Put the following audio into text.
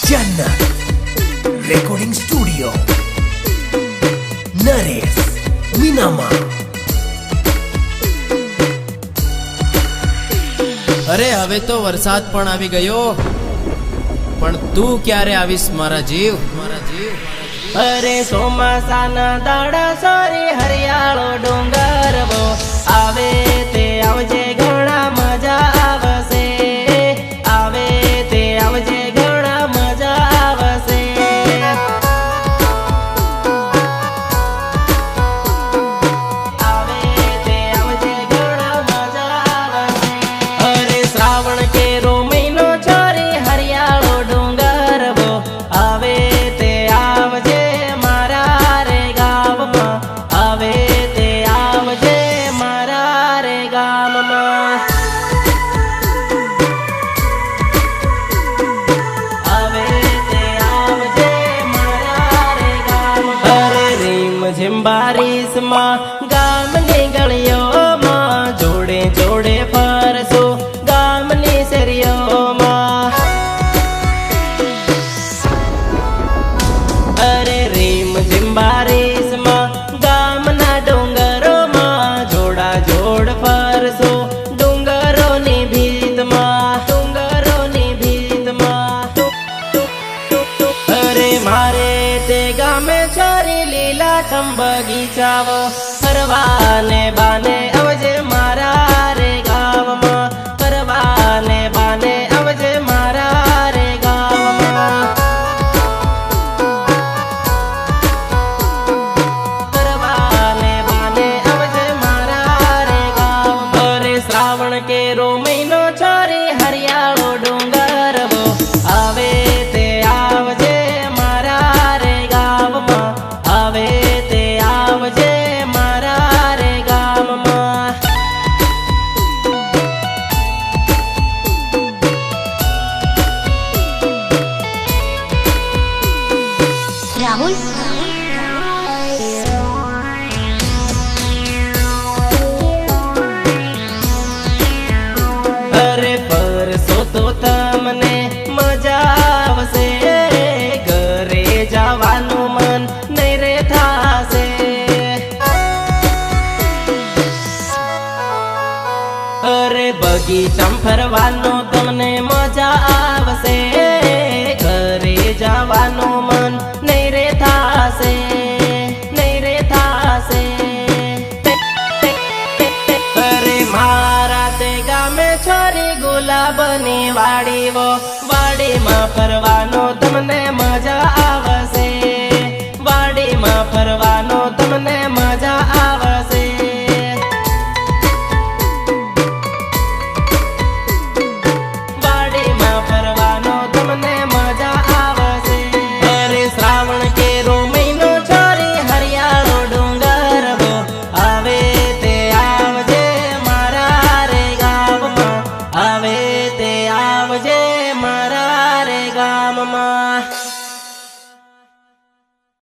जन्नत recording studio Naresh मीनामा। अरे हवे तो वरसाद पण आवी गयो, पण तू क्यारे आवीस मारा जीव, मारा जीव। अरे ચોમાસાના દાડા સારી હરિયાળો ડુંગર વો આવે તે આવજે ઘણા મજા આવશે, આવે તે આવજે ઘણા મજા આવશે। આવે તે આવજે ઘણા મજા આવશે। અરે શ્રાવણ કેરો મહિનો છોરી હરિયાળો ડુંગર વો આવે તે આવજે મારા રે ગામમાં, આવે તે આવજે મારા રે ગામમાં। આવે તે આવજે મારા રે ગામમાં। અરે રીમ ઝીમ બારીશમાં ગામની ગળીઓમાં જોડે જોડે ફરશું ગામની શેરીઓમાં। અરે રીમ ઝીમ બારીશમાં ગામના ડુંગરોમાં જોડા જોડ ફરશું ડુંગરોની ભીતમાં, ડુંગરોની ભીતમાં। અરે મારે તે ગામે છોરી લીલાછમ બગીચાઓ ફરવાને બાને આવજે મારા રે ગામમાં, ફરવાને બાને આવજે મારા રે ગામમાં। ફરવાને બાને આવજે મારા રે ગામમાં। અરે શ્રાવણ કેરો મહિનો છોરી હરિયાળો ડુંગર વો આવે તે આવજે મારા રે ગામમાં, આવે તે આવજે મારા રે ગામમાં। राहुल અરે ફરશો તો તમને મજા આવશે, ઘરે જવાનું મન નહીં રે થાશે। અરે બગીચામાં ફરવાનું તમને મજા આવશે, ઘરે જવાનું મન નહીં રે થાશે, નહીં રે થાશે। અરે મારા તે ગામે છોરી ગુલાબની વાડીઓ વાડીમાં ફરવાનો તમને